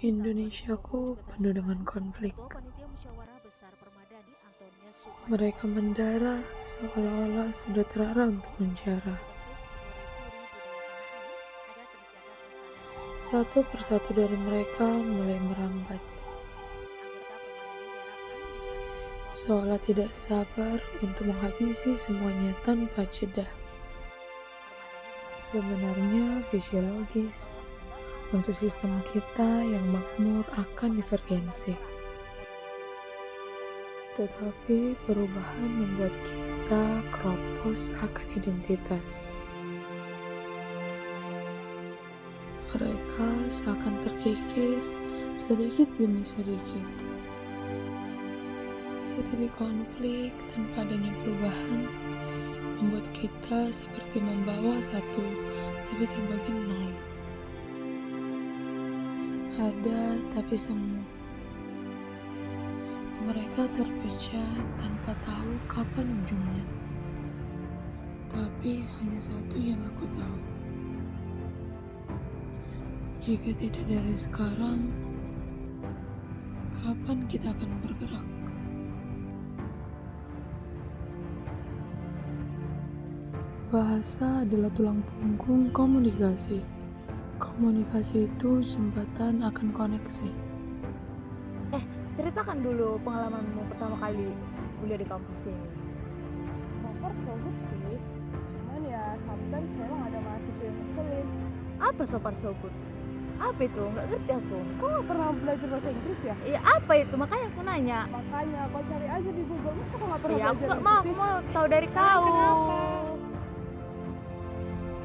Indonesiaku penuh dengan konflik. Mereka mendarah seolah-olah sudah terarah untuk menjara. Satu persatu dari mereka mulai merambat, seolah tidak sabar untuk menghabisi semuanya tanpa jeda. Sebenarnya fisiologis untuk sistem kita yang makmur akan divergensi. Tetapi perubahan membuat kita keropos akan identitas. Mereka seakan terkikis sedikit demi sedikit. Setitik konflik tanpa adanya perubahan membuat kita seperti membawa satu tapi terbagi nol. Ada tapi semu. Mereka terpecah tanpa tahu kapan ujungnya. Tapi hanya satu yang aku tahu. Jika tidak dari sekarang, kapan kita akan bergerak? Bahasa adalah tulang punggung komunikasi. Komunikasi itu jembatan akan koneksi. Ceritakan dulu pengalamanmu pertama kali kuliah di kampus ini. So far so good sih, cuman ya sometimes memang ada mahasiswa yang ngeselin. Apa so far so good? Apa itu? Nggak ngerti aku. Kok gak pernah belajar bahasa Inggris ya? Iya, apa itu? Makanya aku nanya. Makanya kau cari aja di Google, masa kau gak pernah Iya, aku belajar nggak itu mau. sih? Aku mau tahu dari kau. Kenapa?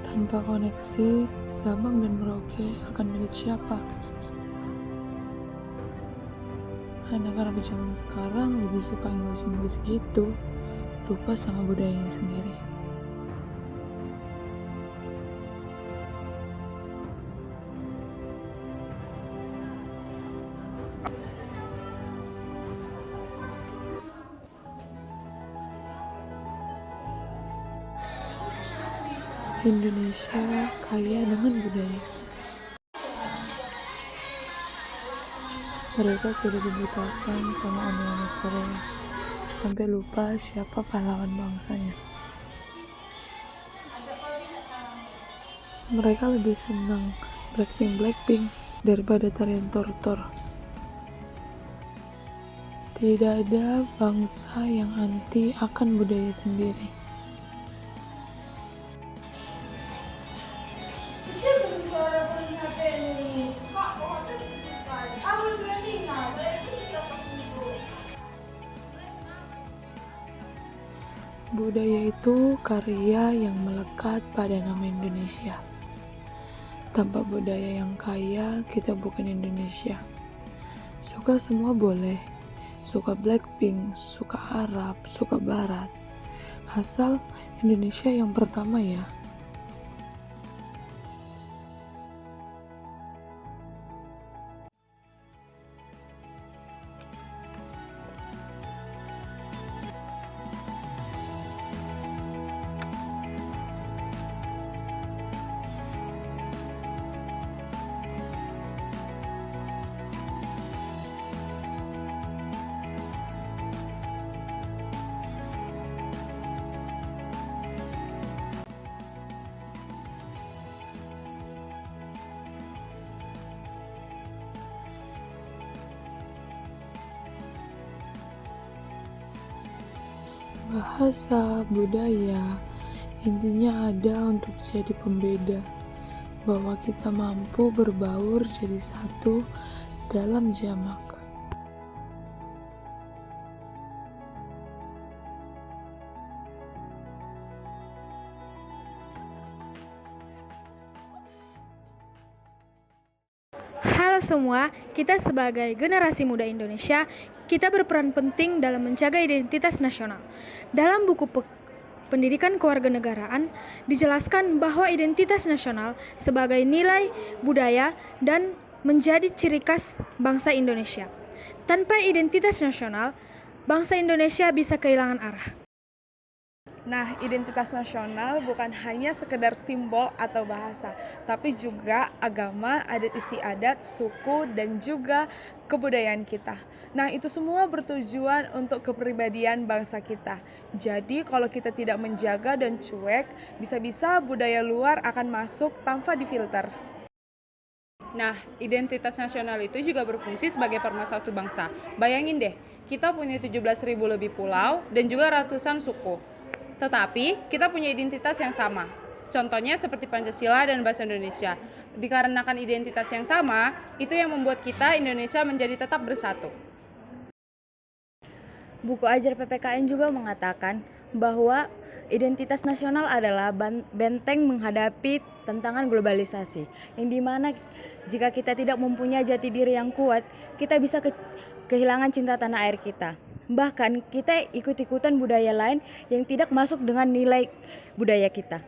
Tanpa koneksi, Sabang dan Merauke akan milik siapa? Anak-anak zaman sekarang lebih suka Inggris gitu, lupa sama budayanya sendiri. Indonesia kaya dengan budaya. Mereka sudah dibutakan sama anime Korea, sampai lupa siapa pahlawan bangsanya. Mereka lebih senang Blackpink daripada tarian tortor. Tidak ada bangsa yang anti akan budaya sendiri. Budaya itu karya yang melekat pada nama Indonesia. Tanpa budaya yang kaya, kita bukan Indonesia. Suka semua boleh. Suka Blackpink, suka Arab, suka Barat. Asal Indonesia yang pertama ya. Bahasa, budaya, intinya ada untuk jadi pembeda, bahwa kita mampu berbaur jadi satu dalam jamak. Halo semua, kita sebagai generasi muda Indonesia, kita berperan penting dalam menjaga identitas nasional. Dalam buku Pendidikan Kewarganegaraan, dijelaskan bahwa identitas nasional sebagai nilai budaya dan menjadi ciri khas bangsa Indonesia. Tanpa identitas nasional, bangsa Indonesia bisa kehilangan arah. Nah, identitas nasional bukan hanya sekedar simbol atau bahasa, tapi juga agama, adat istiadat, suku, dan juga kebudayaan kita. Nah, itu semua bertujuan untuk kepribadian bangsa kita. Jadi, kalau kita tidak menjaga dan cuek, bisa-bisa budaya luar akan masuk tanpa difilter. Nah, identitas nasional itu juga berfungsi sebagai pemersatu bangsa. Bayangin deh, kita punya 17.000 lebih pulau dan juga ratusan suku. Tetapi, kita punya identitas yang sama. Contohnya seperti Pancasila dan bahasa Indonesia. Dikarenakan identitas yang sama, itu yang membuat kita Indonesia menjadi tetap bersatu. Buku ajar PPKN juga mengatakan bahwa identitas nasional adalah benteng menghadapi tantangan globalisasi, yang dimana jika kita tidak mempunyai jati diri yang kuat, kita bisa kehilangan cinta tanah air kita. Bahkan kita ikut-ikutan budaya lain yang tidak masuk dengan nilai budaya kita.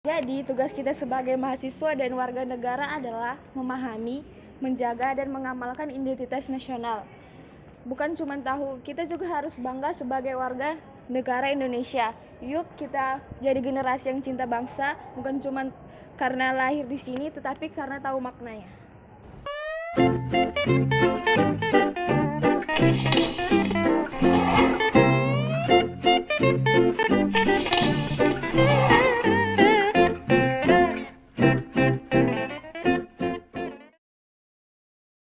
Jadi, tugas kita sebagai mahasiswa dan warga negara adalah memahami, menjaga, dan mengamalkan identitas nasional. Bukan cuma tahu, kita juga harus bangga sebagai warga negara Indonesia. Yuk kita jadi generasi yang cinta bangsa, bukan cuma karena lahir di sini, tetapi karena tahu maknanya.